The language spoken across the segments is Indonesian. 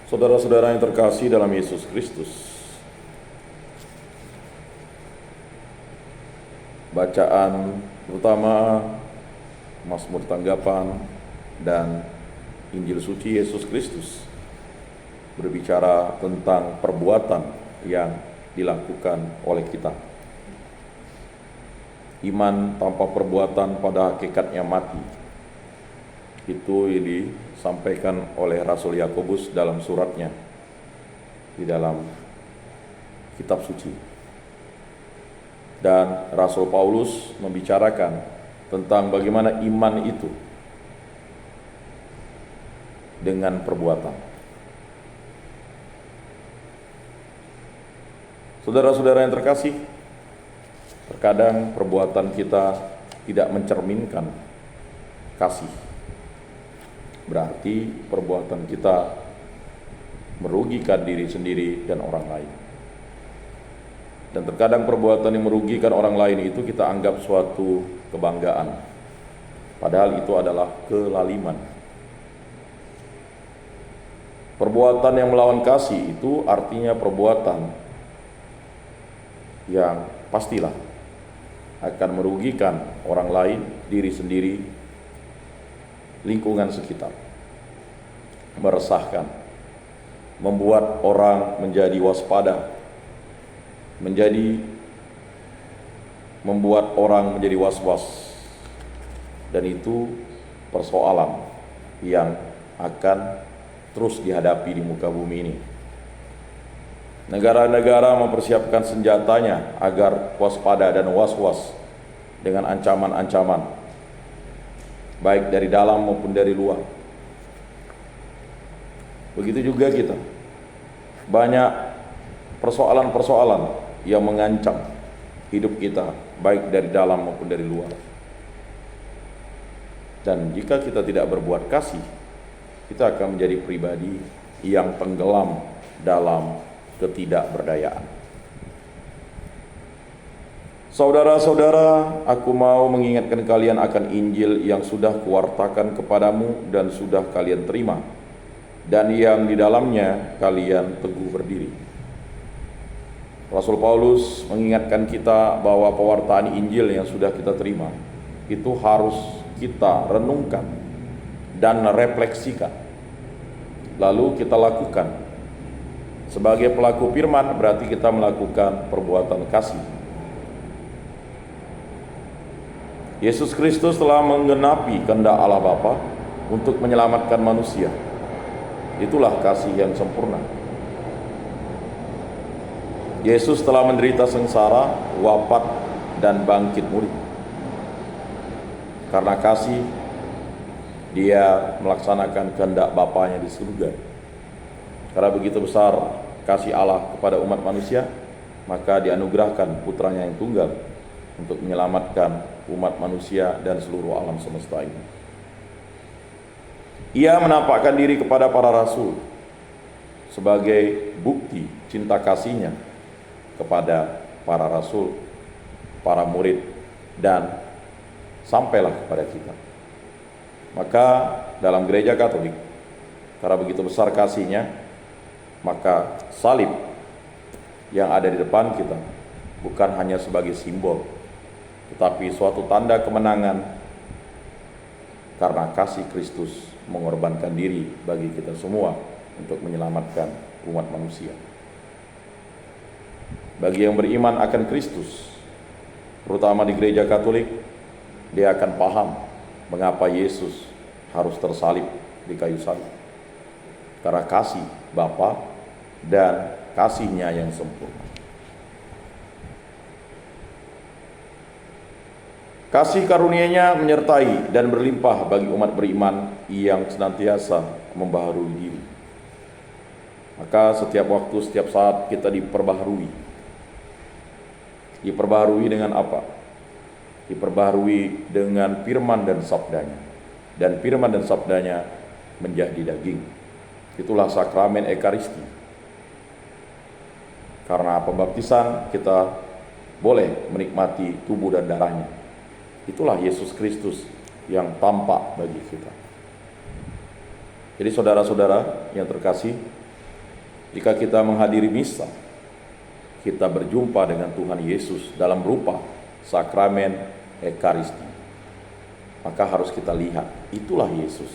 Saudara-saudara yang terkasih dalam Yesus Kristus, bacaan pertama Mazmur Tanggapan dan Injil Suci Yesus Kristus berbicara tentang perbuatan yang dilakukan oleh kita. Iman tanpa perbuatan pada hakikatnya mati. Itu yang disampaikan oleh Rasul Yakobus dalam suratnya di dalam kitab suci. Dan Rasul Paulus membicarakan tentang bagaimana iman itu dengan perbuatan. Saudara-saudara yang terkasih, terkadang perbuatan kita tidak mencerminkan kasih. Berarti perbuatan kita merugikan diri sendiri dan orang lain. Dan terkadang perbuatan yang merugikan orang lain itu kita anggap suatu kebanggaan. Padahal itu adalah kelaliman. Perbuatan yang melawan kasih itu artinya perbuatan yang pastilah akan merugikan orang lain, diri sendiri, lingkungan sekitar, meresahkan, membuat orang menjadi waspada, membuat orang menjadi was-was, dan itu persoalan yang akan terus dihadapi di muka bumi ini. Negara-negara mempersiapkan senjatanya agar waspada dan was-was dengan ancaman-ancaman, baik dari dalam maupun dari luar. Begitu juga kita. Banyak persoalan-persoalan yang mengancam hidup kita, baik dari dalam maupun dari luar. Dan jika kita tidak berbuat kasih, kita akan menjadi pribadi yang tenggelam dalam ketidakberdayaan. Saudara-saudara, aku mau mengingatkan kalian akan Injil yang sudah kuwartakan kepadamu dan sudah kalian terima, dan yang di dalamnya kalian teguh berdiri. Rasul Paulus mengingatkan kita bahwa pewartaan Injil yang sudah kita terima itu harus kita renungkan dan refleksikan, lalu kita lakukan. Sebagai pelaku firman berarti kita melakukan perbuatan kasih. Yesus Kristus telah menggenapi kehendak Allah Bapa untuk menyelamatkan manusia. Itulah kasih yang sempurna. Yesus telah menderita sengsara, wafat, dan bangkit muli. Karena kasih, dia melaksanakan kehendak Bapanya di surga. Karena begitu besar kasih Allah kepada umat manusia, maka dianugerahkan putranya yang tunggal untuk menyelamatkan umat manusia dan seluruh alam semesta ini. Ia menampakkan diri kepada para rasul sebagai bukti cinta kasihnya kepada para rasul, para murid, dan sampailah kepada kita. Maka dalam gereja Katolik, karena begitu besar kasihnya, maka salib yang ada di depan kita bukan hanya sebagai simbol, tetapi suatu tanda kemenangan karena kasih Kristus mengorbankan diri bagi kita semua untuk menyelamatkan umat manusia. Bagi yang beriman akan Kristus, terutama di gereja Katolik, dia akan paham mengapa Yesus harus tersalib di kayu salib. Karena kasih Bapa dan kasihnya yang sempurna. Kasih karunia-Nya menyertai dan berlimpah bagi umat beriman yang senantiasa membaharui diri. Maka setiap waktu, setiap saat kita diperbaharui. Diperbaharui dengan apa? Diperbaharui dengan firman dan sabdanya. Dan firman dan sabdanya menjadi daging. Itulah sakramen Ekaristi. Karena pembaptisan kita boleh menikmati tubuh dan darahnya. Itulah Yesus Kristus yang tampak bagi kita. Jadi saudara-saudara yang terkasih, Ketika kita menghadiri misa, kita berjumpa dengan Tuhan Yesus dalam rupa sakramen Ekaristi. Maka harus kita lihat, itulah Yesus.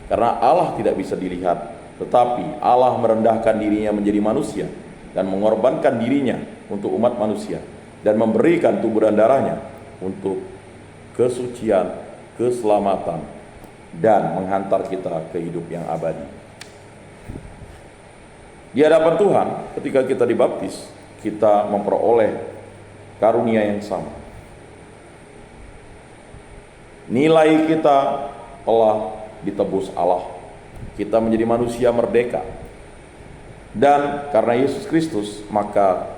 Karena Allah tidak bisa dilihat, tetapi Allah merendahkan dirinya menjadi manusia dan mengorbankan dirinya untuk umat manusia dan memberikan tubuh dan darahnya untuk kesucian, keselamatan, dan menghantar kita ke hidup yang abadi. Di hadapan Tuhan, ketika kita dibaptis, kita memperoleh karunia yang sama. Nilai kita telah ditebus Allah. Kita menjadi manusia merdeka. Dan karena Yesus Kristus, maka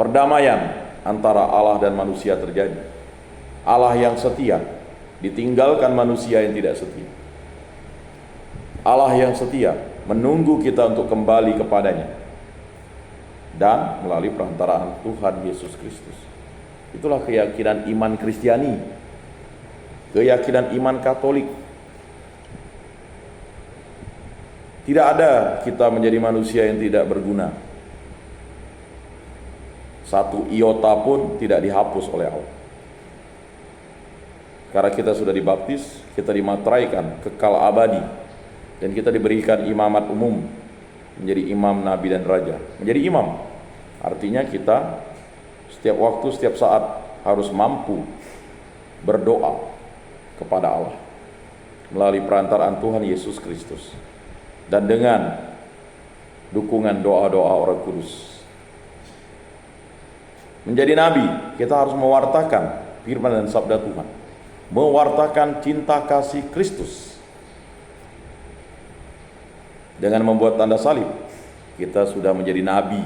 perdamaian antara Allah dan manusia terjadi. Allah yang setia ditinggalkan manusia yang tidak setia. Allah yang setia menunggu kita untuk kembali kepadanya, dan melalui perantaraan Tuhan Yesus Kristus. Itulah keyakinan iman Kristiani, keyakinan iman Katolik. Tidak ada kita menjadi manusia yang tidak berguna. Satu iota pun tidak dihapus oleh Allah. Karena kita sudah dibaptis, kita dimateraikan kekal abadi, dan kita diberikan imamat umum, menjadi imam, nabi, dan raja. Menjadi imam artinya kita setiap waktu, setiap saat harus mampu berdoa kepada Allah melalui perantaraan Tuhan Yesus Kristus, dan dengan dukungan doa-doa Roh Kudus. Menjadi nabi, kita harus mewartakan firman dan sabda Tuhan, mewartakan cinta kasih Kristus. Dengan membuat tanda salib, kita sudah menjadi nabi,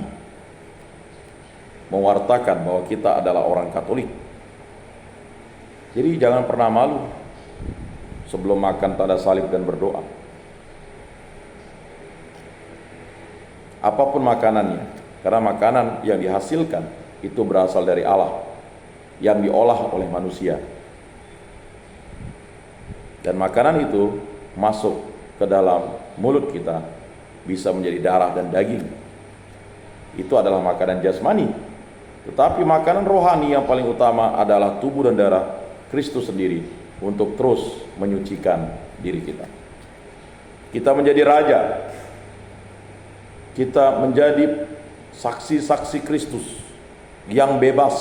mewartakan bahwa kita adalah orang Katolik. Jadi jangan pernah malu sebelum makan tanda salib dan berdoa. Apapun makanannya, karena makanan yang dihasilkan itu berasal dari Allah, yang diolah oleh manusia. Dan makanan itu masuk ke dalam mulut kita, bisa menjadi darah dan daging. Itu adalah makanan jasmani. Tetapi makanan rohani yang paling utama adalah tubuh dan darah Kristus sendiri, untuk terus menyucikan diri kita. Kita menjadi raja, kita menjadi saksi-saksi Kristus yang bebas,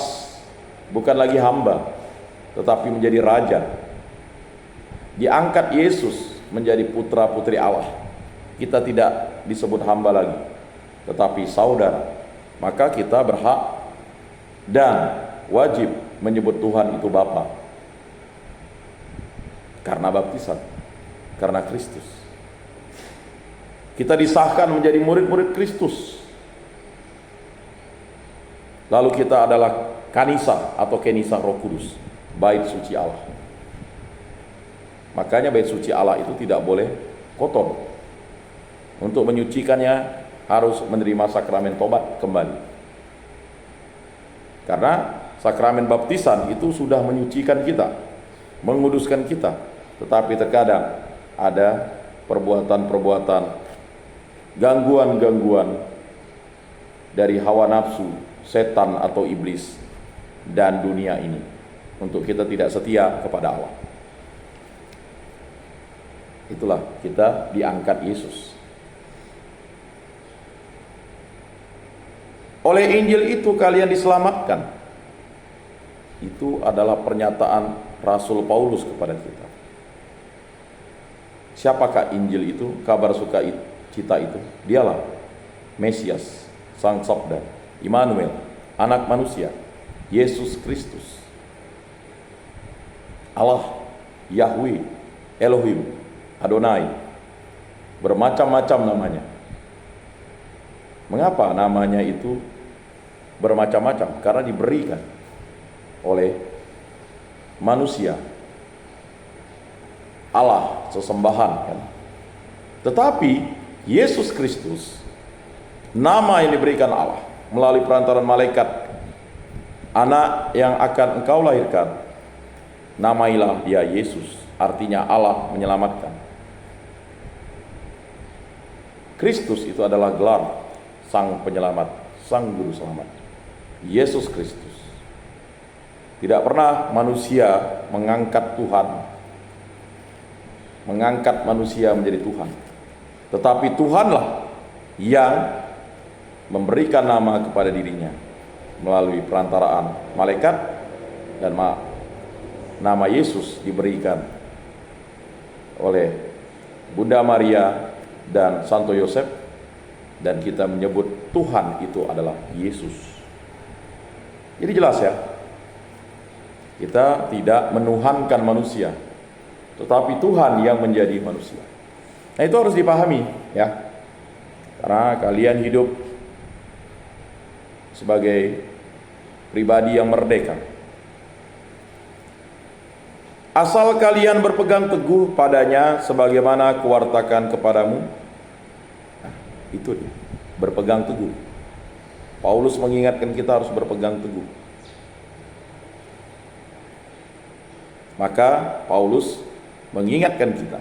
bukan lagi hamba, tetapi menjadi raja. Diangkat Yesus menjadi putra-putri Allah. Kita tidak disebut hamba lagi, tetapi saudara. Maka kita berhak dan wajib menyebut Tuhan itu Bapa, karena baptisan, karena Kristus. Kita disahkan menjadi murid-murid Kristus. Lalu kita adalah kanisa atau kenisa Roh Kudus, bait suci Allah. Makanya bait suci Allah itu tidak boleh kotor. Untuk menyucikannya harus menerima sakramen tobat kembali. Karena sakramen baptisan itu sudah menyucikan kita, menguduskan kita. Tetapi terkadang ada perbuatan-perbuatan, gangguan-gangguan dari hawa nafsu, setan atau iblis, dan dunia ini, untuk kita tidak setia kepada Allah. Itulah kita diangkat Yesus. Oleh Injil itu kalian diselamatkan. Itu adalah pernyataan Rasul Paulus kepada kita. Siapakah Injil itu? Kabar sukacita itu. Dialah Mesias, Sang Sabda, Immanuel, Anak Manusia, Yesus Kristus, Allah, Yahweh, Elohim, Adonai. Bermacam-macam namanya. Mengapa namanya itu bermacam-macam? Karena diberikan oleh manusia, Allah, sesembahan kan. Tetapi Yesus Kristus, nama yang diberikan Allah melalui perantaran malaikat, anak yang akan engkau lahirkan, namailah dia Yesus, artinya Allah menyelamatkan. Kristus itu adalah gelar Sang Penyelamat, Sang Juru Selamat, Yesus Kristus. Tidak pernah manusia mengangkat Tuhan, mengangkat manusia menjadi Tuhan, tetapi Tuhanlah yang memberikan nama kepada dirinya melalui perantaraan malaikat, dan nama Yesus diberikan oleh Bunda Maria dan Santo Yosef, dan kita menyebut Tuhan itu adalah Yesus. Jadi jelas ya, kita tidak menuhankan manusia, tetapi Tuhan yang menjadi manusia. Nah, itu harus dipahami ya, karena kalian hidup sebagai pribadi yang merdeka. Asal kalian berpegang teguh padanya sebagaimana kuwartakan kepadamu. Nah, itu dia, berpegang teguh. Paulus mengingatkan kita harus berpegang teguh. Maka Paulus mengingatkan kita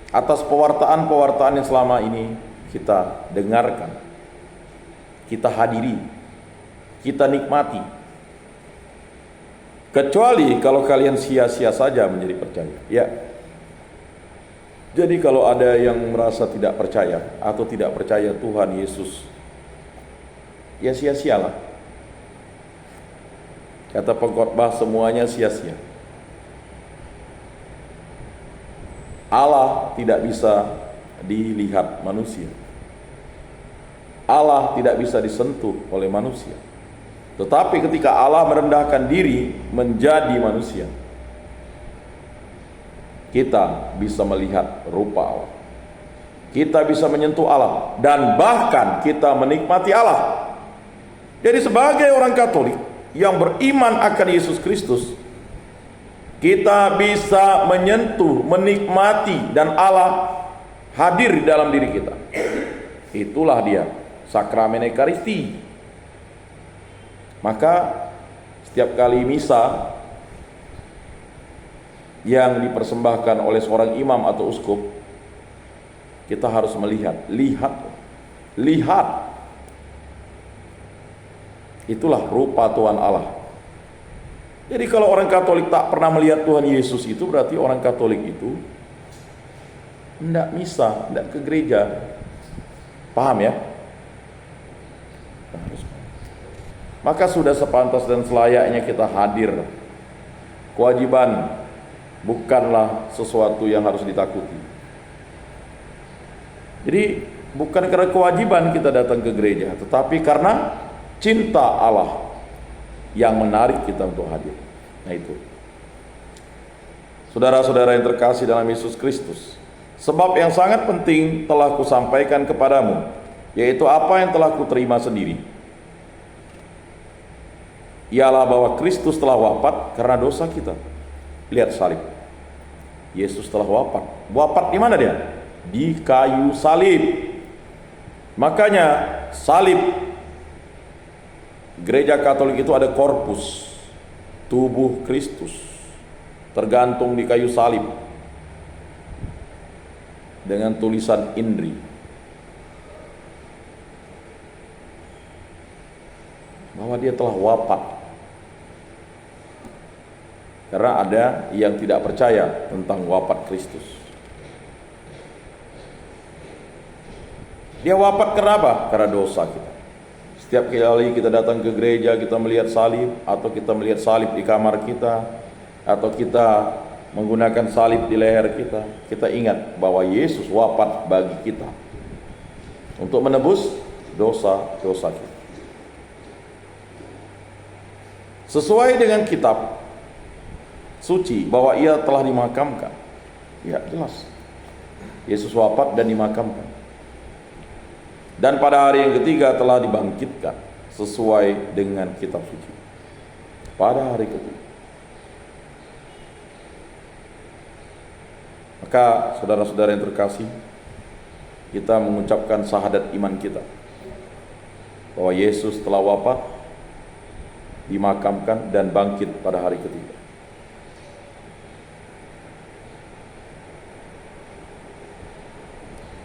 atas pewartaan-pewartaan yang selama ini kita dengarkan, kita hadiri, kita nikmati. Kecuali kalau kalian sia-sia saja menjadi percaya. Ya. Jadi kalau ada yang merasa tidak percaya atau tidak percaya Tuhan Yesus, ya sia-sialah. Kata pengkhotbah, semuanya sia-sia. Allah tidak bisa dilihat manusia. Allah tidak bisa disentuh oleh manusia. Tetapi ketika Allah merendahkan diri menjadi manusia, kita bisa melihat rupa Allah. Kita bisa menyentuh Allah, dan bahkan kita menikmati Allah. Jadi sebagai orang Katolik yang beriman akan Yesus Kristus, kita bisa menyentuh, menikmati, dan Allah hadir di dalam diri kita. Itulah dia, sakramen Ekaristi. Maka setiap kali misa yang dipersembahkan oleh seorang imam atau uskup, kita harus melihat, lihat. Itulah rupa Tuhan Allah. Jadi kalau orang Katolik tak pernah melihat Tuhan Yesus, itu berarti orang Katolik itu tidak misa, tidak ke gereja. Paham ya? Maka sudah sepantas dan selayaknya kita hadir. Kewajiban bukanlah sesuatu yang harus ditakuti. Jadi bukan karena kewajiban kita datang ke gereja, tetapi karena cinta Allah yang menarik kita untuk hadir. Nah itu, saudara-saudara yang terkasih dalam Yesus Kristus, sebab yang sangat penting telah kusampaikan kepadamu, yaitu apa yang telah kuterima sendiri, ialah bahwa Kristus telah wafat karena dosa kita. Lihat salib, Yesus telah wafat. Wafat di mana dia? Di kayu salib. Makanya salib, Gereja Katolik itu ada korpus, tubuh Kristus, tergantung di kayu salib dengan tulisan Indri, bahwa dia telah wafat. Karena ada yang tidak percaya tentang wafat Kristus. Dia wafat kenapa? Karena dosa kita. Setiap kali kita datang ke gereja, kita melihat salib, atau kita melihat salib di kamar kita, atau kita menggunakan salib di leher kita, kita ingat bahwa Yesus wafat bagi kita untuk menebus dosa-dosa kita. Sesuai dengan kitab suci bahwa ia telah dimakamkan. Ya, jelas. Yesus wafat dan dimakamkan. Dan pada hari yang ketiga telah dibangkitkan sesuai dengan kitab suci. Pada hari ketiga. Maka saudara-saudara yang terkasih, kita mengucapkan syahadat iman kita bahwa Yesus telah wafat, dimakamkan, dan bangkit pada hari ketiga.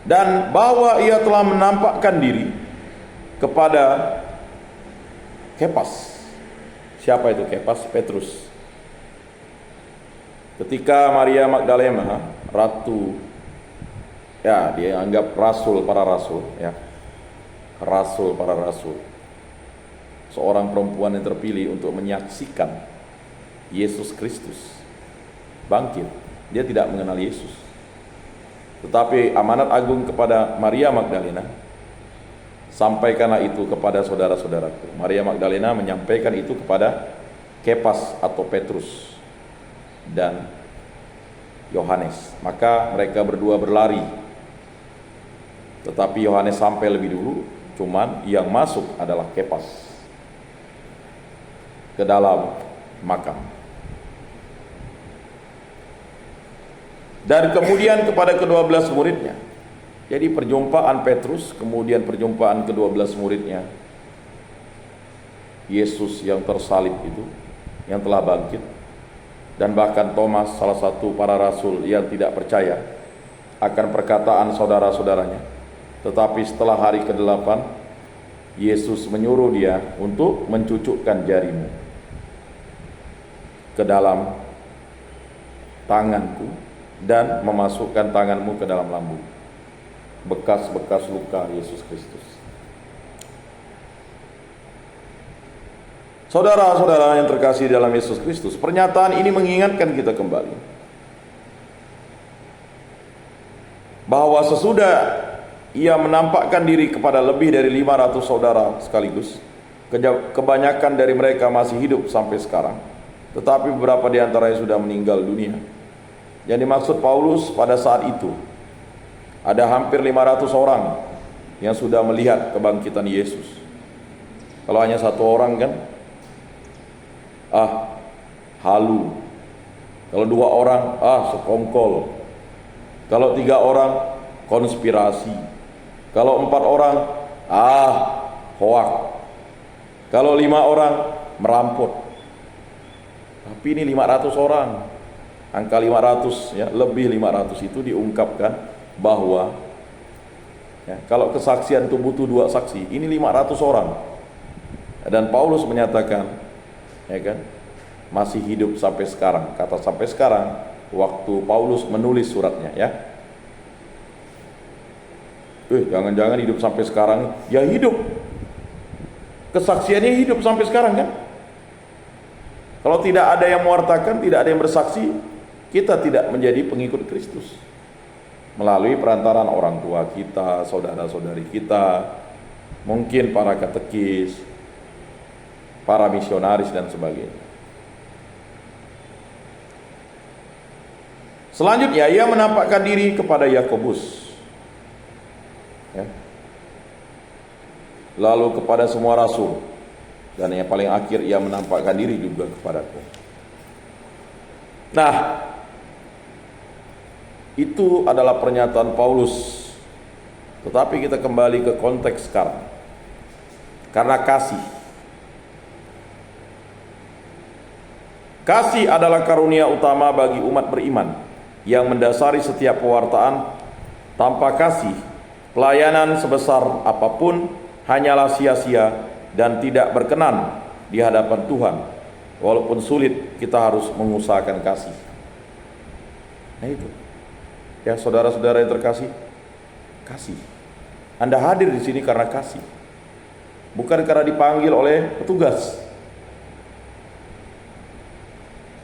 dan bahwa ia telah menampakkan diri kepada Kepas. Siapa itu Kepas? Petrus. Ketika Maria Magdalena, ratu, ya dia anggap rasul para rasul, ya, rasul para rasul, seorang perempuan yang terpilih untuk menyaksikan Yesus Kristus bangkit. Dia tidak mengenal Yesus, tetapi amanat agung kepada Maria Magdalena, sampaikanlah itu kepada saudara-saudaraku. Maria Magdalena menyampaikan itu kepada Kepas atau Petrus dan Yohanes. Maka mereka berdua berlari, tetapi Yohanes sampai lebih dulu. Cuman yang masuk adalah Kepas ke dalam makam. Dan kemudian kepada ke-12 muridnya. Jadi perjumpaan Petrus, kemudian perjumpaan ke-12 muridnya, Yesus yang tersalib itu, yang telah bangkit, dan bahkan Thomas, salah satu para rasul yang tidak percaya akan perkataan saudara-saudaranya. Tetapi setelah hari ke-8, Yesus menyuruh dia untuk mencucukkan jarimu ke dalam tanganku dan memasukkan tanganmu ke dalam lambung. Bekas-bekas luka Yesus Kristus. Saudara-saudara yang terkasih dalam Yesus Kristus, pernyataan ini mengingatkan kita kembali bahwa sesudah ia menampakkan diri kepada lebih dari 500 saudara sekaligus, kebanyakan dari mereka masih hidup sampai sekarang, tetapi beberapa di antaranya sudah meninggal dunia. Yang dimaksud Paulus pada saat itu, ada hampir 500 orang yang sudah melihat kebangkitan Yesus. Kalau hanya satu orang kan, halu. Kalau 2 orang, sekongkol. Kalau 3 orang, konspirasi. Kalau 4 orang, hoak. Kalau 5 orang, merampok. Tapi ini 500 orang. Angka 500, ya, lebih 500 itu diungkapkan bahwa, ya, kalau kesaksian itu butuh 2 saksi, ini 500 orang. Dan Paulus menyatakan, ya kan, masih hidup sampai sekarang. Kata sampai sekarang waktu Paulus menulis suratnya, ya. Jangan-jangan hidup sampai sekarang. Ya hidup. Kesaksiannya hidup sampai sekarang kan. Kalau tidak ada yang mewartakan, tidak ada yang bersaksi, kita tidak menjadi pengikut Kristus. Melalui perantaraan orang tua kita, saudara-saudari kita, mungkin para katekis, para misionaris dan sebagainya. Selanjutnya ia menampakkan diri kepada Yakobus, ya. Lalu kepada semua rasul, dan yang paling akhir ia menampakkan diri juga kepadaku. Nah, itu adalah pernyataan Paulus. Tetapi kita kembali ke konteks sekarang. Karena kasih. Kasih adalah karunia utama bagi umat beriman yang mendasari setiap pewartaan. Tanpa kasih, pelayanan sebesar apapun hanyalah sia-sia dan tidak berkenan di hadapan Tuhan. Walaupun sulit, kita harus mengusahakan kasih. Nah itu, ya saudara-saudara yang terkasih, kasih. Anda hadir di sini karena kasih, bukan karena dipanggil oleh petugas.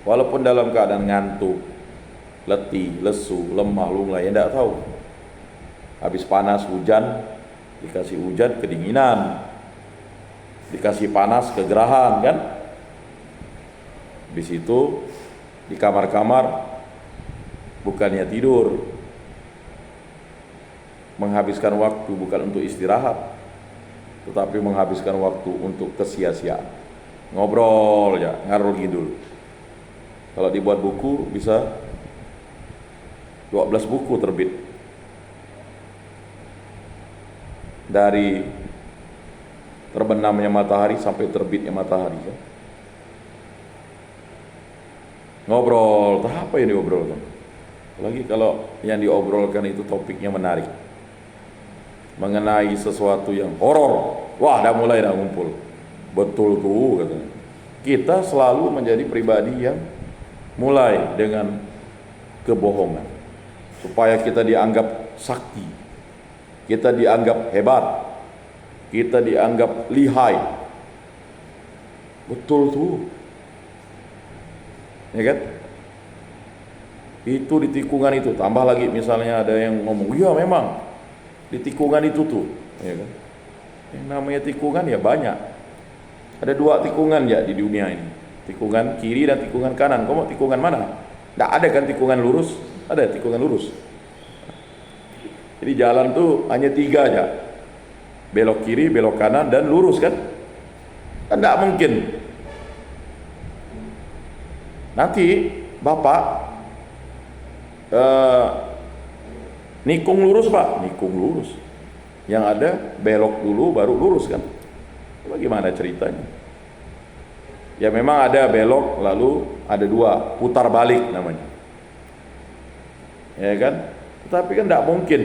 Walaupun dalam keadaan ngantuk, letih, lesu, lemah, lunglai, ya tidak tahu. Habis panas hujan, dikasih hujan kedinginan, dikasih panas kegerahan kan. Habis itu di kamar-kamar bukannya tidur, menghabiskan waktu bukan untuk istirahat, tetapi menghabiskan waktu untuk kesia-siaan. Ngobrol ya, ngarul ngidul. Kalau dibuat buku bisa 12 buku terbit. Dari terbenamnya matahari sampai terbitnya matahari ya. Ngobrol, apa yang diobrolkan? Apalagi kalau yang diobrolkan itu topiknya menarik. mengenai sesuatu yang horor, wah dah mulai dah ngumpul. Betul tuh katanya. Kita selalu menjadi pribadi yang mulai dengan kebohongan supaya kita dianggap sakti, kita dianggap hebat, kita dianggap lihai. Betul tuh, ya kan? Itu di tikungan itu. Tambah lagi misalnya ada yang ngomong, iya memang di tikungan itu tuh, ya kan? Yang namanya tikungan ya banyak. Ada 2 tikungan ya di dunia ini, tikungan kiri dan tikungan kanan. Kamu mau tikungan mana? Nggak ada kan tikungan lurus? Ada tikungan lurus. Jadi jalan tuh hanya 3 aja, belok kiri, belok kanan, dan lurus kan? Kan nggak mungkin. Nanti Bapak nikung lurus Pak, nikung lurus. Yang ada belok dulu baru lurus kan? Bagaimana ceritanya? Ya memang ada belok lalu ada 2 putar balik namanya, ya kan? Tapi kan tidak mungkin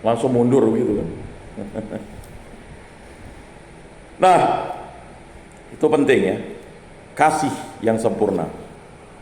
langsung mundur gitu kan. Nah, itu penting ya, kasih yang sempurna.